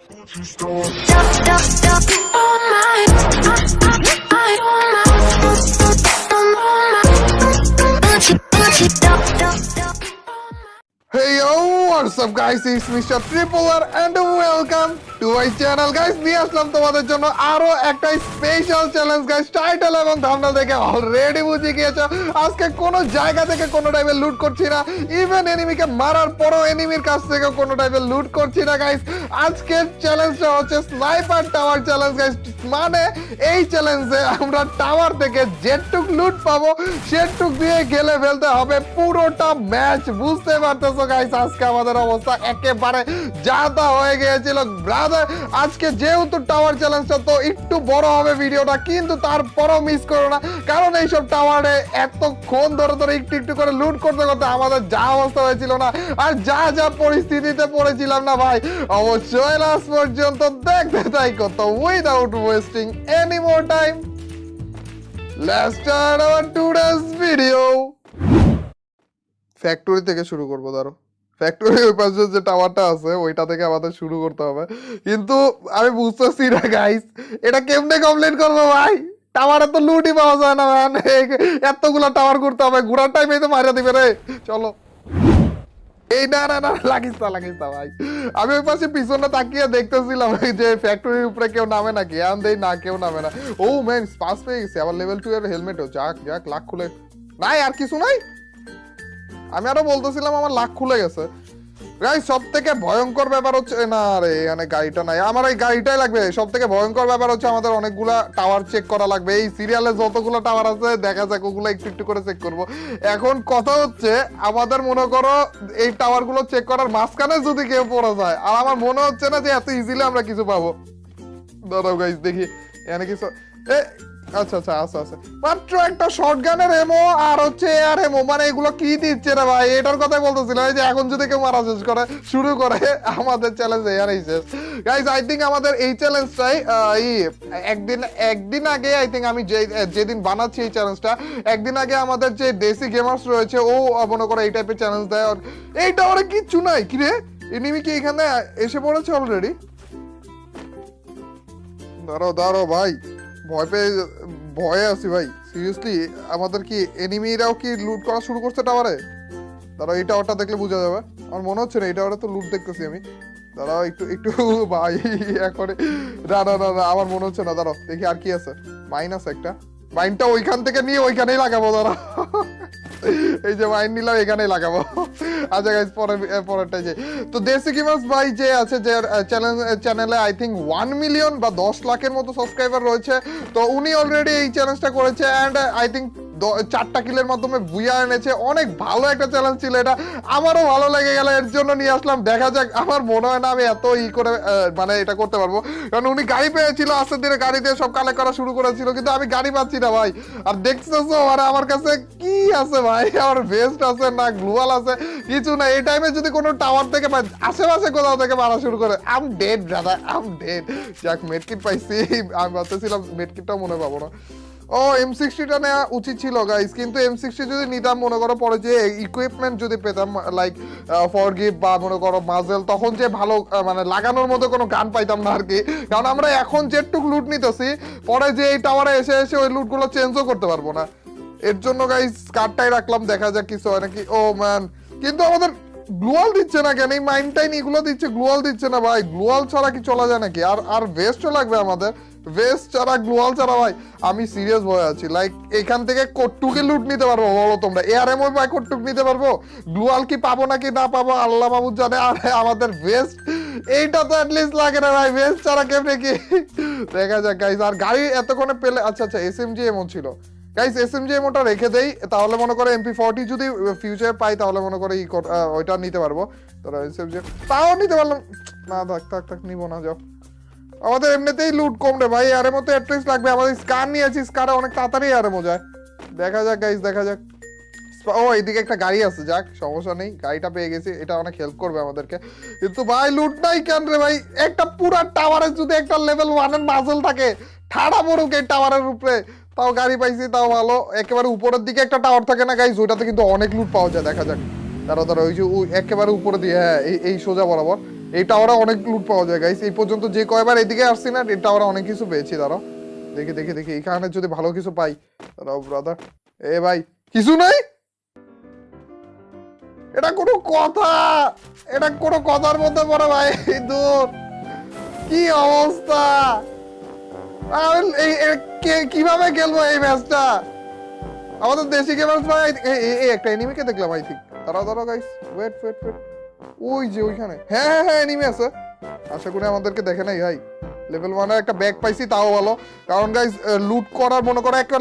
Hey yo, what's up guys? It's Mr. Tripler and welcome to my channel guys. নিয়ে আসলাম তোমাদের জন্য আরো একটা স্পেশাল চ্যালেঞ্জ গাইস। টাইটেল এবং থাম্বনেল দেখে অলরেডি বুঝে গিয়েছো আজকে কোনো জায়গা থেকে কোনো টাইপের লুট করছি না, ইভেন এনিমিকে মারার পরও এনিমির কাছ থেকে কোনো টাইপের লুট করছি না গাইস। আজকের চ্যালেঞ্জটা হচ্ছে স্নাইপার টাওয়ার চ্যালেঞ্জ গাইস। মানে এই চ্যালেঞ্জে আমরা টাওয়ার থেকে যেটুক লুট পাবো সেটুক দিয়ে গেলে ফেলতে হবে পুরোটা ম্যাচ। বুঝতে পারতেছো গাইস আজকে আমাদের অবস্থা একেবারে যা তা হয়ে গিয়েছিল ব্রাদার। আজকে যেহেতু টাওয়ার চ্যালেঞ্জটা তো একটু বড় হবে ভিডিওটা, কিন্তু তারপরও মিস করো না, কারণ এইসব টাওয়ারে এতক্ষণ ধরে ধরে একটু একটু করে লুট করতে করতে আমাদের যা অবস্থা হয়েছিল না, আর যা যা পরিস্থিতিতে পড়েছিলাম না ভাই, অবশ্যই লাস্ট পর্যন্ত দেখতে থাকো। তো without wasting any more time, let's start our today's video. Factory থেকে শুরু করবো, ধরো ফ্যাক্টরি ওই পাশে যে টাওয়ারটা আছে ওইটা থেকে আমাদের শুরু করতে হবে, কিন্তু আমি বুঝতেছি না গাইস এটা কেমনে কমপ্লিট করবো ভাই। টাওয়ারে তো লুটই পাওয়া যায় না ম্যান, এতগুলা টাওয়ার করতে হবে, ঘোরার টাইমে তো মারিয়া দিবে রে। চলো এই না না না লাগিস না ভাই। আমি ওই পাশে পিছনে তাকিয়ে দেখতেছিলাম যে ফ্যাক্টরির উপরে কেউ নামে নাকি, আমি দেই না কেউ নামে না। ও ম্যান পাস পেয়ে গেছে আবার লেভেল 2 এর হেলমেটও। যাক যাক লাখ খুলে নাই, আর কিছু নাই। আমি আরো বলতেছিলাম আমার লাখ খুলে গেছে গাইস। সব থেকে ভয়ঙ্কর ব্যাপার হচ্ছে না রে, এখানে গাড়িটা নাই, আমার এই গাড়িটাই লাগবে। সব থেকে ভয়ঙ্কর ব্যাপার হচ্ছে আমাদের অনেকগুলা টাওয়ার চেক করা লাগবে। এই সিরিয়ালে যতগুলো টাওয়ার আছে দেখা যাক, ওগুলো একটু একটু করে চেক করব। এখন কথা হচ্ছে আমাদের মনে করো এই টাওয়ার গুলো চেক করার মাঝখানে যদি কেউ পড়ে যায়, আর আমার মনে হচ্ছে না যে এত ইজিলি আমরা কিছু পাবো। দাঁড়াও গাইস দেখি এখানে কিছু আচ্ছা আচ্ছা আচ্ছা আচ্ছা, মাত্র একটা শটগানের এমো আর হচ্ছে এয়ার এমো, মানে এগুলো কি দিচ্ছে রে ভাই, এটার কথাই বলতেছিলাম। এই যে এখন যদি কেউ মারা শেষ করে শুরু করে আমাদের চ্যালেঞ্জ এয়ারই শেষ গাইস। আই থিঙ্ক আমাদের এই চ্যালেঞ্জটাই একদিন আগে আই থিঙ্ক আমি যেদিন বানাচ্ছি এই চ্যালেঞ্জটা, একদিন আগে আমাদের যে দেশি গেমার্স রয়েছে ও মনে করে এই টাইপের চ্যালেঞ্জ দেয়। এইটা ওরা কিচ্ছু নাই কি রে, এনিমি কি এখানে এসে পড়েছে অলরেডি? দাঁড়াও দাঁড়াও ভাই, ভয়ে আছি ভাই সিরিয়াসলি। আমাদের কি এনিমিরাও কি লুট করা শুরু করছে টাওয়ারে? দাঁড়াও এই টাওয়ারটা দেখলে বোঝা যাবে। আমার মনে হচ্ছে না এই টাওয়ারে তো লুট দেখতেছি আমি। দাঁড়াও একটু একটু ভাই এখন না না না আমার মনে হচ্ছে না। দাঁড়াও দেখি আর কি আছে। মাইন আছে একটা, মাইনটা ওইখান থেকে নিয়ে ওইখানেই লাগাবো। দাঁড়াও এই যে মাইন নিলাম এখানেই লাগাবো। আচ্ছা গাইস পরেরটা যে তো দেশি গেমার্স ভাই যে আছে, যে চ্যানেলে আই থিঙ্ক 1 মিলিয়ন বা 10 লাখের মতো সাবস্ক্রাইবার রয়েছে, তো উনি অলরেডি এই চ্যালেঞ্জটা করেছে অ্যান্ড আই থিঙ্ক 4টা কিলের মাধ্যমে বুয়া এনেছে। অনেক ভালো একটা চ্যালেঞ্জ ছিল এটা, আমারও ভালো লেগে গেল, এর জন্য নিয়ে আসলাম। দেখা যাক, আমার মনে হয় না আমি এত করে মানে এটা করতে পারবো, কারণ উনি গাড়ি পেয়েছিল, আস্তে ধীরে গাড়ি দিয়ে সব কালেক্ট করা শুরু করেছিল, কিন্তু আমি গাড়ি পাচ্ছি না ভাই। আর দেখতেছো মানে আমার কাছে কি আছে ভাই, আমার ভেস্ট আছে না গ্লোয়াল আছে, কিছু না। এই টাইমে যদি কোনো টাওয়ার থেকে আশেপাশে কোথাও থেকে মারা শুরু করে আম ডেড ব্রাদার, আম ডেড। যাক মেডকিট পাইছি, আমি ভাবতেছিলাম মেডকিটটাও মনে পাবো না। ও M60টা নেওয়া উচিত ছিল গাইস, কিন্তু M60 যদি নিতাম মনে করো পরে যে ইকুইপমেন্ট যদি পেতাম লাইক ফরগিভ বা মনে করো মাজেল, তখন যে ভালো মানে লাগানোর মতো কোনো গান পাইতাম না আর কি। কারণ আমরা এখন যেটুক লুট নিতেছি, পরে যে এই টাওয়ারে এসে এসে ওই লুটগুলো চেঞ্জও করতে পারবো না। এর জন্য গাইস কার্ডটাই রাখলাম, দেখা যাক কিছু হয় নাকি। ও ম্যান কিন্তু আমাদের গ্লোয়াল দিচ্ছে না কেন? এই মাইনটাইন এগুলো দিচ্ছে, গ্লোয়াল দিচ্ছে না ভাই। গ্লোয়াল ছাড়া কি চলা যায় নাকি? আর আর ভেস্টও লাগবে আমাদের, ভেস্ট ছাড়া গ্লোয়াল ছাড়া ভাই আমি সিরিয়াস হয়ে আছি। লাইক এখান থেকে কট্টুকে লুট নিতে পারবো বলো তোমরা? এআরএম ওই ভাই কট্টুক নিতে পারবো? গ্লোয়াল কি পাবো নাকি না পাবো আল্লাহ মাহমুদ জানে। আর আমাদের ভেস্ট এইটা তো অ্যাটলিস্ট লাগে না ভাই, ভেস্ট ছাড়া কেমনে কি দেখা যাক গাইস। আর গাড়ি এতক্ষণে পেলে আচ্ছা আচ্ছা SMG এমন ছিল গাইস, SMG এমনটা রেখে দেই, তাহলে মনে করে MP40 যদি ফিউচার পাই তাহলে মনে করে ওইটা নিতে পারবো। তোরা SMG তাও নিতে পারলাম না, থাক নিবো না। যাও আমাদের এমনিতেই লুট কম রে ভাই, আরে মতো অ্যাটলিস্ট লাগবে। আমাদের স্কার নিয়েছি, স্কারে অনেক তাড়াতাড়ি আরে মজায়। দেখা যাক গাইস দেখা যাক। ও এইদিকে একটা গাড়ি আছে, যাক সমস্যা নেই, গাড়িটা পেয়ে গেছি, এটা অনেক হেল্প করবে আমাদেরকে। কিন্তু ভাই লুট নাই কেন রে ভাই? একটা পুরা টাওয়ারে যদি একটা লেভেল 1 এর মাসল থাকে, ঠাড়া পড়ুক এই টাওয়ারের উপরে, তাও গাড়ি পাইছি তাও ভালো। একেবারে উপরের দিকে একটা টাওয়ার থাকে না গাইস, ওইটাতে কিন্তু অনেক লুট পাওয়া যায়। দেখা যাক দাঁড়া ওই যে একেবারে উপরে দিয়ে, হ্যাঁ এই সোজা বরাবর এই টাওয়ারে অনেক লুট পাওয়া যায় গাইস। এই পর্যন্ত যে কয়বার এদিকে আসছি না, এই টাওয়ারে অনেক কিছু পেয়েছি। দাঁড়াও দেখি দেখি দেখি এখানে যদি ভালো কিছু পাই। দাঁড়াও ব্রাদার, এ ভাই কিছু নাই। এটা কোনো কথা? এটা কোনো কথার মধ্যে পড়ে ভাই? দূর, কি অবস্থা! কিভাবে খেলবো এই ম্যাচটা? আমাদের দেশি গেমার্স ভাই একটা এনিমিকে দেখলাম আই থিঙ্ক। দাঁড়াও দাঁড়াও গাইস, ওয়েট ওয়েট ওয়েট, ওই যে ওইখানে, হ্যাঁ হ্যাঁ হ্যাঁ এনিমি আছে। আশা করি আমাদেরকে দেখে নাই ভাই। লেভেল 1 এর একটা ব্যাগ পাইছি, তাও ভালো। কারণ গাইস লুট করার মনে করো একটা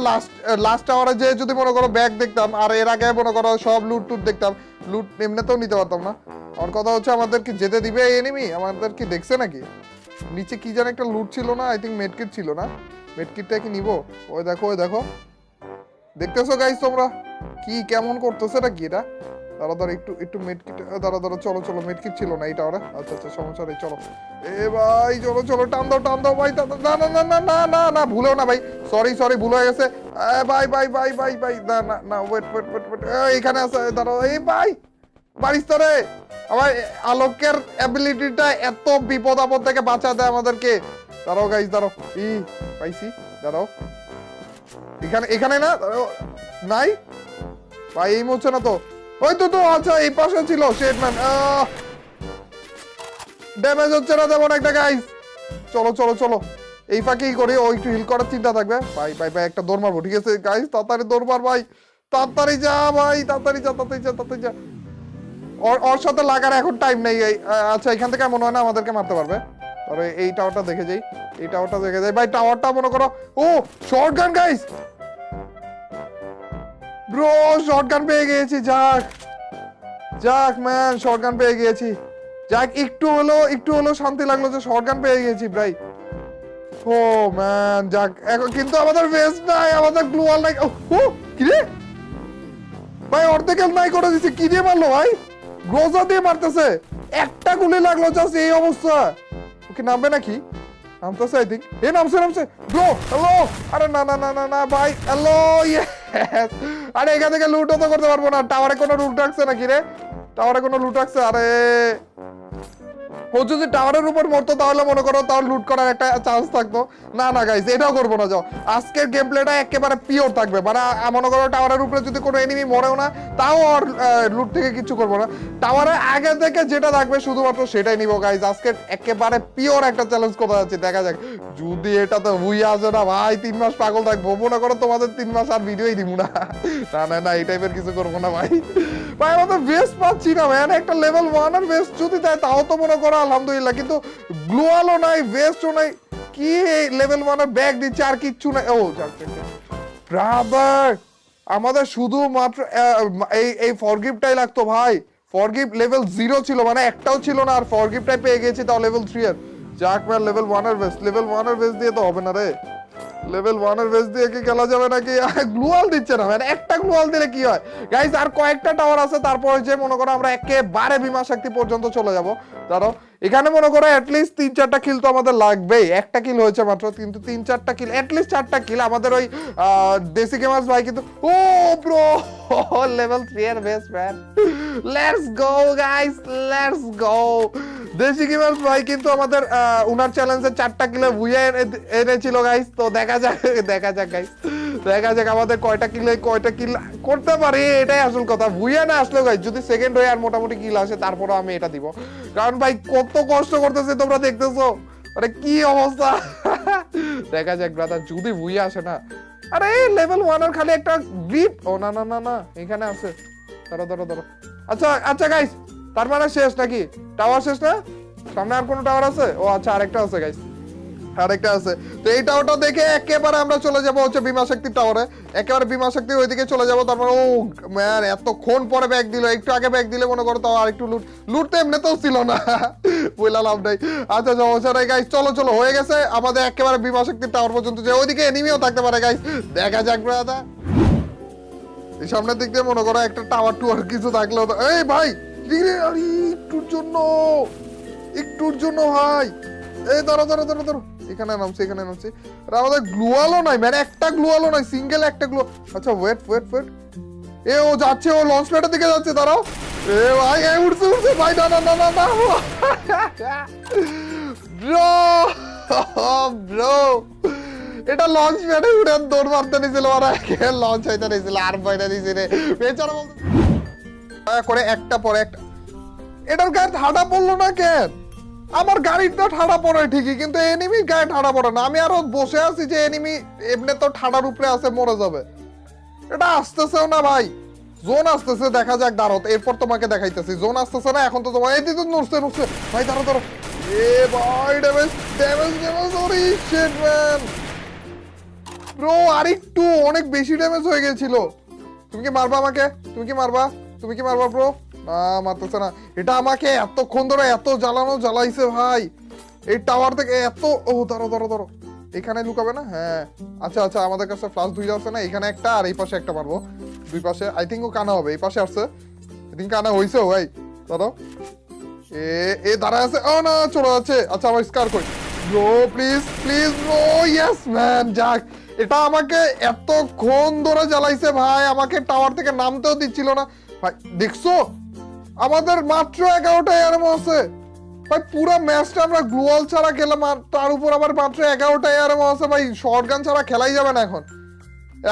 লাস্ট আওয়ারে যে যদি মনে করো ব্যাগ দেখতাম, আর এর আগে মনে করো সব লুট টুট দেখতাম, লুট এমনিতেও নিতে পারতাম না। আমার কথা হচ্ছে আমাদেরকে যেতে দিবে এই এনিমি? আমাদের কি দেখছে নাকি? নিচে কি যেন একটা লুট ছিল না, আই থিঙ্ক মেডকিট ছিল না? মেডকিটটা কি নিব? ওই দেখো ওই দেখো, দেখতেছো গাইস তোমরা কি কেমন করতেছে নাকি এটা? দাঁড়া দাঁড়া একটু একটু মেডকিট, দাঁড়া দাঁড়া, চলো চলো, মেডকিট ছিল না এটা ওরা। আচ্ছা আচ্ছা সমস্যা নেই, চলো এ ভাই চলো চলো, টান দাও ভাই। না না না না না না না, ভুলেও না ভাই, সরি সরি ভুল হয়ে গেছে ভাই ভাই ভাই ভাই ভাই, না না না, ওয়েট ওয়েট ওয়েট ওয়েট, এইখানে আছে, দাঁড়াও। এই ভাই পারিস তো রে? আমার আলোকের অ্যাবিলিটিটা এত বিপদ আপদ থেকে বাঁচা দেয় আমাদেরকে। দাঁড়াও গাইস দাঁড়াও, পাইছি, দাঁড়াও। এখানে এখানে না, নাই ভাই, এই হচ্ছে না তো। ওই তো তো, আচ্ছা এই পাশে ছিল শেডম্যান। ড্যামেজ হচ্ছে না তেমন একটা গাইস। চলো চলো চলো, এই ফাঁকেই করি, ও একটু হিল করার চিন্তা থাকবে। ভাই ভাই ভাই একটা দৌড় মারবো, ঠিক আছে গাইস? তাড়াতাড়ি দৌড় মার ভাই, তাড়াতাড়ি যা ভাই, তাড়াতাড়ি যা তাড়াতাড়ি যা তাড়াতাড়ি যা। ওর সাথে লাগার এখন টাইম নেই। আচ্ছা এখান থেকে মনে হয় না আমাদেরকে মারতে পারবে। তবে এই টাওয়ারটা দেখে যাই, এই টাওয়ারটা দেখে যাই ভাই। টাওয়ারটা মনে করো, ও শর্টগান গাইস, ব্রো শর্টগান পেয়ে গিয়েছি। যাক যাক ম্যান, শর্টগান পেয়ে গিয়েছি। যাক একটু হলো শান্তি লাগলো যে শর্টগান পেয়ে গিয়েছি ভাই। ও ম্যান যাক, এখন কিন্তু আমাদের ভেস্ট নাই, আমাদের গ্লুয়াল নাই। ও কি রে ভাই, অর্ধেক নাই করে দিছে। কি দিয়ে মারলো ভাই? গ্রোজা দিয়ে মারতেছে, একটা গুলি লাগলো জাস্ট। এই অবস্থা, ওকে নামবে নাকি? নামতেছে আই থিঙ্ক, এ নামছে নামছে। ব্রো হ্যালো, আরে না না না না না ভাই, হ্যালো ইয়েস। আরে এখান থেকে লুটও তো করতে পারবো না। টাওয়ারে কোনো লুট রাখছে নাকি রে? টাওয়ারে কোনো লুট রাখছে? আরে ও যদি টাওয়ারের উপর মরতো তাহলে মনে করো তাও লুট করার একটা চান্স থাকতো। না না গাইস, এটাও করবো না। যাও, আজকের গেম প্লেটা একেবারে পিওর থাকবে। মানে মনে করো টাওয়ারের উপরে যদি কোনো এনিমি মরেও না, তাও আর লুট থেকে কিছু করবো না। টাওয়ারের আগে থেকে যেটা থাকবে শুধুমাত্র সেটাই নিবো গাইস। আজকে একেবারে পিওর একটা চ্যালেঞ্জ করতে যাচ্ছি, দেখা যাক। যদি এটাতে হুই আসে না ভাই, 3 মাস পাগল থাকবো। মনে করো তোমাদের 3 মাস আর ভিডিওই দিব না। না না না, এই টাইপের কিছু করবো না ভাই। ভাই আমাদের বেস্ট পাচ্ছি না ম্যান। একটা লেভেল 1 এর বেস্ট যদি দেয় তাও তো মনে করো আলহামদুলিল্লাহ, কিন্তু গ্লোয়ালও নাই, বেস্টও নাই। কি লেভেল 1 এর ব্যাগ দিচ্ছে আর কিচ্ছু নাই। ও ব্রাদার, আমাদের শুধুমাত্র এই ফরগিভটাই লাগতো ভাই। ফরগিভ লেভেল 0 ছিল, মানে একটাও ছিল না, আর ফরগিভটাই পেয়ে গেছি, তাও লেভেল 3 এর। যাক ম্যান, লেভেল 1 এর বেস্ট, লেভেল 1 এর বেস্ট দিয়ে তো হবে না রে। লেভেল 1 এর বেস দিয়ে কি খেলা যাবে নাকি? গ্লুয়াল দিচ্ছে না মানে, একটা গ্লুয়াল দিলে কি হয় গাইস? আর কয়েকটা টাওয়ার আছে, তারপরে যে মনে করো আমরা একেবারে বিমা শক্তি পর্যন্ত চলে যাব। ধরো এখানে মনে করো অ্যাটলিস্ট 3-4টা কিল তো আমাদের লাগবেই। একটা কিল হয়েছে মাত্র, কিন্তু 3-4টা কিল, অ্যাটলিস্ট 4টা কিল আমাদের ওই দেশি গেমার্স ভাই কিন্তু। ও ব্রো, লেভেল 3 এর base man. Let's go guys, let's go. দেশি গেমার্স ভাই কিন্তু আমাদের উনার চ্যালেঞ্জে 4টা কিলে বুইয়ে এনেছিল গাইস। তো দেখা যাক গাইস, দেখা যাক আমাদের কয়টা কিল করতে পারি, এটাই আসল কথা। বুইয়ে না আসলেও গাইস, যদি সেকেন্ড হয়ে আর মোটামুটি কিল আসে তারপরে আমি এটা দিব। কারণ ভাই কত কষ্ট করতেছে তোমরা দেখতেছো, আরে কি অবস্থা। দেখা যাক ব্রাদার, যদি বুইয়ে আসে না। আরে লেভেল 1 এর খালি একটা গ্রিপ। ও না না না না, এখানে আছে। ধরো ধরো ধরো। আচ্ছা আচ্ছা গাইস, তার মানে শেষ নাকি? টাওয়ার শেষ না? সামনে আর কোনো টাওয়ার আছে? ও আচ্ছা, আরেকটা আছে গাইস, আরেকটা আছে। তো এই টাওয়ারটা দেখে একেবারে আমরা চলে যাব হচ্ছে বিমা শক্তির টাওয়ারে। একেবারে বিমা শক্তির ওইদিকে চলে যাব। তারপর ও ম্যান, এতক্ষণ পরে ব্যাগ দিল। একটু আগে ব্যাগ দিলে মনে করো তাও আর একটু লুট তো এমনিতেও ছিল না। বইলা লাভ নাই। আচ্ছা সমস্যা নাই গাইস, চলো চলো, হয়ে গেছে আমাদের একেবারে বিমা শক্তির টাওয়ার পর্যন্ত। যে ওইদিকে এনিমিও থাকতে পারে গাইস, দেখা যাক ব্রাদার। এই সামনের দিক দিয়ে মনে করো একটা টাওয়ার টুয়ার কিছু থাকলেও। এই ভাই একটুর জন্য ভাই, এই ধরো ধরো ধরো ধরো, এখানে নামছে এখানে নামছে। আমাদের গ্লুয়ালও নাই মানে, একটা গ্লুয়ালও নাই, সিঙ্গেল একটা গ্লু। আচ্ছা ওয়েট ওয়েট ওয়েট, এ ও যাচ্ছে, ও লঞ্চ প্যাডের দিকে যাচ্ছে। দাঁড়াও, ও এ ভাই এ উঠছে উঠছে ভাই, না না না না না ব্রো ব্রো, এটা লঞ্চ প্যাডে উড়ে দৌড় মারতে নিছিল, ওরা লঞ্চ হইতে নিছিল আর বাইরে দিছে রে বেচারা। বলতে করে একটা পরে একটা, এটার গায়ে ঠাডা পড়লো না কেন? আমার গাড়ির তো ঠাডা পড়ে ঠিকই, কিন্তু এনিমি গায়ে ঠাডা পড়ে না। আমি আরো বসে আছি যে এনিমি এমনি তো ঠাডার উপরে আছে, মরে যাবে। এটা আসতেছেও না ভাই, জোন আসতেছে, দেখা যাক দাঁড়াও, এরপর তোমাকে দেখাইতেছি। জোন আসতেছে না এখন তো তোমার, এই তো নড়ছে নড়ছে ভাই, দাঁড়াও দাঁড়াও। এ ভাই ড্যামেজ ড্যামেজ ড্যামেজ, ওরে শিট ম্যান ব্রো, আরেকটু অনেক বেশি ড্যামেজ হয়ে গেছিল। তুমি কি মারবা আমাকে? তুমি কি মারবা? তুমি কি মারবা ব্রো? না মারতেছে না। এটা আমাকে এতক্ষণ ধরে এত জ্বালানো জ্বালাইছে ভাই, এই টাওয়ার থেকে এত। ও ধরো ধরো ধরো, এখানে লুকাবে না? হ্যাঁ আচ্ছা আচ্ছা, আমাদের কাছে ফ্লাশ দুইটা আছে না, এখানে একটা আর এই পাশে একটা মারবো। দুই পাশে আই থিঙ্ক ও কানা হবে, এই পাশে আসছে, আই থিঙ্ক কানা হইছে ভাই। ধরো এ এ দাঁড়ায় আছে, ও না চলে যাচ্ছে। আচ্ছা আমার স্কার কই bro, please please bro, yes man, যাক। এটা আমাকে এতক্ষণ ধরে জ্বালাইছে ভাই, আমাকে টাওয়ার থেকে নামতেও দিচ্ছিল না ভাই। দেখছো আমাদের মাত্র 11টা এআরএম আছে ভাই, পুরো ম্যাচটা আমরা গ্লোয়াল ছাড়া খেলাম, আর তার উপর আবার মাত্র 11টা এআরএম আছে ভাই। শর্টগান ছাড়া খেলাই যাবে না এখন,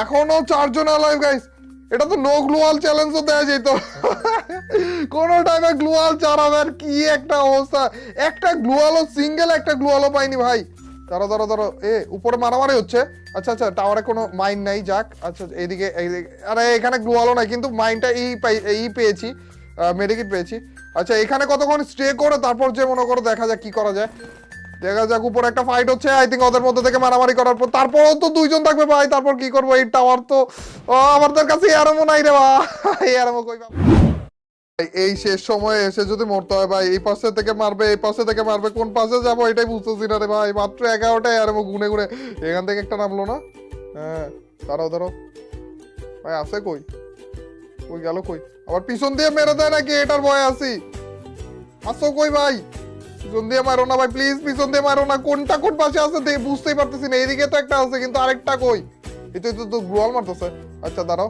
এখনো 4 জন অ্যালাইভ গাইস। এটা তো নো গ্লোয়াল চ্যালেঞ্জও দেয়া যেত কোন টাইমে গ্লোয়াল ছাড়াবে, আর কি একটা অবস্থা। একটা গ্লোয়ালও, সিঙ্গেল একটা গ্লোয়ালও পাইনি ভাই। ধরো ধরো ধরো, এ উপরে মারামারি হচ্ছে। আচ্ছা আচ্ছা, টাওয়ারে কোনো মাইন নাই, যাক। আচ্ছা এইদিকে এইদিকে, আরে এখানে গ্লোয়ালও নাই, কিন্তু মাইনটা এই পেয়েছি, মেডিকেট পেয়েছি। আচ্ছা এখানে কতক্ষণ স্টে করে তারপর যে মনে করো দেখা যাক কি করা যায়, দেখা যাক। উপরে একটা ফাইট হচ্ছে, আই থিঙ্ক ওদের মধ্যে থেকে মারামারি করার পর তারপরও তো 2 জন থাকবে ভাই, তারপর কি করবো? এই টাওয়ার তো আমাদের কাছে এরমও নাই রে ভাই, এরমও কই পাবো? এই শেষ সময়ে এসে যদি মরতে হয় ভাই, এই পাশে থেকে মারবে, এই পাশে থেকে মারবে, কোন পাশে যাবো এটাই বুঝতেছি না রে ভাই। মাত্র 11টা এরমও গুনে গুনে, এখান থেকে একটা নামলো না। হ্যাঁ দাঁড়াও দাঁড়াও ভাই, আছে কই? কই গেল কই? আবার পিছন দিয়ে মেরে দেয় নাকি, এটার ভয় আছি। আসো কই ভাই? পিছন দিয়ে মারো না ভাই প্লিজ, পিছন দিয়ে মারো না। কোনটা কোন পাশে আছে বুঝতেই পারতেছি না। এইদিকে তো একটা আছে, কিন্তু আরেকটা কই? এই তো গ্লোয়াল মারতেছে। আচ্ছা দাঁড়াও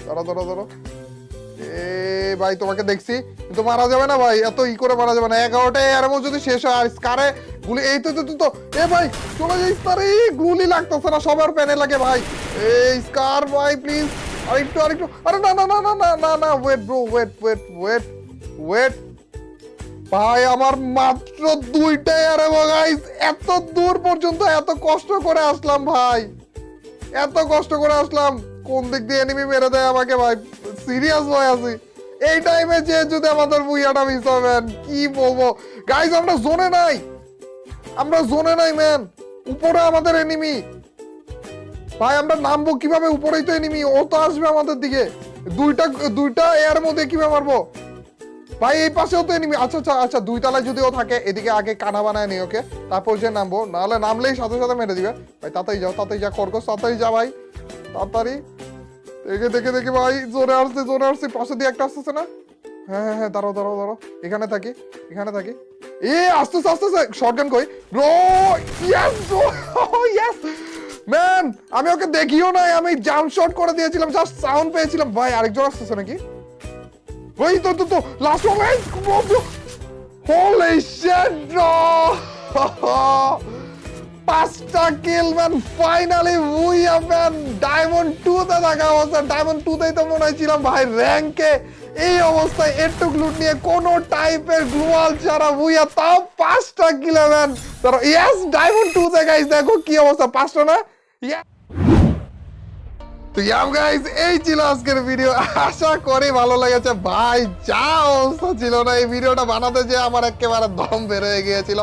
দাঁড়াও দাঁড়াও দাঁড়াও, এ ভাই তোমাকে দেখছি, কিন্তু মারা যাবে না ভাই, এত ই করে মারা যাবে না। 11টা এরমও যদি শেষ হয় আর স্কারে গুলি, এই তো এ ভাই চলে যাই স্কারে, গুলি লাগতেছে না, সবার প্যানে লাগে ভাই। এই স্কার ভাই প্লিজ, আরেকটু আরেকটু, আরে না না না না না না না, wait bro, wait wait wait wait ভাই, আমার মাত্র 2টা এরমো গাইস। এত দূর পর্যন্ত এত কষ্ট করে আসলাম ভাই, এত কষ্ট করে আসলাম, কোন দিক দিয়ে এনিমি মেরে দেয় আমাকে ভাই, সিরিয়াস হয়ে আছি। এই টাইমে যে যদি আমাদের বুইয়াটা মিস হবেন, কি বলবো গাইস। আমরা জোনে নাই, আমরা জোনে নাই ম্যান, উপরে আমাদের এনিমি ভাই। আমরা নামবো কিভাবে? উপরেই তো এনিমি, ও তো আসবে আমাদের দিকে। দুইটা এর মধ্যে কিভাবে মারবো ভাই? এই পাশেও তো এনিমি। আচ্ছা আচ্ছা আচ্ছা, 2 তলায় যদিও থাকে, এদিকে আগে কানা বানায় নি ওকে, তারপর যে নামবো, নাহলে নামলেই সাথে সাথে মেরে দিবে ভাই। তাড়াতাড়ি যাও, তাড়াতাড়ি যা খরগোশ, তাড়াতাড়ি যা ভাই, তাড়াতাড়ি। দেখে দেখে দেখে ভাই, জোরে আসছে জোরে আসছে, পাশে দিয়ে একটা আসতেছে না? হ্যাঁ হ্যাঁ হ্যাঁ, দাঁড়াও দাঁড়াও দাঁড়াও, এখানে থাকি এখানে থাকি। এ আসতেছে আসতেছে, শটগান কই bro? Yes bro, yes man. আমি ওকে দেখিও নাই, আমি জাম্প শট করে দিয়েছিলাম, জাস্ট সাউন্ড পেয়েছিলাম ভাই। আরেকজন আসতেছে নাকি? ওই তো last one bro, holy shit bro, 5টা kill man, finally we have man diamond 2 তে থাকা অবস্থা। ডায়মন্ড 2 তেই তো মনে হয়েছিলাম ভাই র‍্যাঙ্কে। এই অবস্থায় এটুক লুট নিয়ে কোন টাইপের গ্লোয়াল ছাড়া বুইয়া, তাও 5টা কিল ম্যান। ধরো ইয়েস, ডায়মন্ড 2 তে গাইস, দেখো কি অবস্থা, 5টা না? তো ইয়াম গাইস, এই ছিল আজকের ভিডিও। আশা করি ভালো লেগেছে ভাই। যা অবস্থা ছিল না এই ভিডিওটা বানাতে, যে আমার একেবারে দম বের হয়ে গিয়েছিল।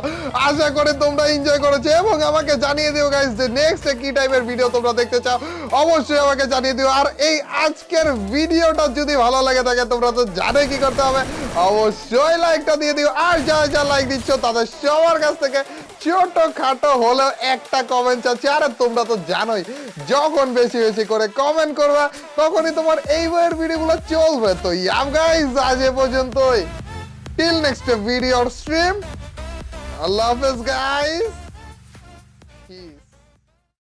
আশা করি তোমরা এনজয় করেছো, এবং আমাকে জানিয়ে দিও গাইস যে নেক্সট কি টাইপের ভিডিও তোমরা দেখতে চাও, অবশ্যই আমাকে জানিয়ে দিও। আর এই আজকের ভিডিওটা যদি ভালো লাগে থাকে, তোমরা তো জানোই কি করতে হবে, অবশ্যই লাইকটা দিয়ে দিও। আর যারা যা লাইক দিচ্ছ তাদের সবার কাছ থেকে ছোট খাটো হলেও একটা কমেন্ট চাচ্ছি। আরে তোমরা তো জানোই, যখন বেশি বেশি করে কমেন্ট করবা তখনই তোমার এই বইয়ের ভিডিওগুলো চলবে। তো ইয়াম গাইস, আজ এ পর্যন্তই, টিল নেক্সট ভিডিও স্ট্রিম, আল্লাহ হাফেজ গাইস।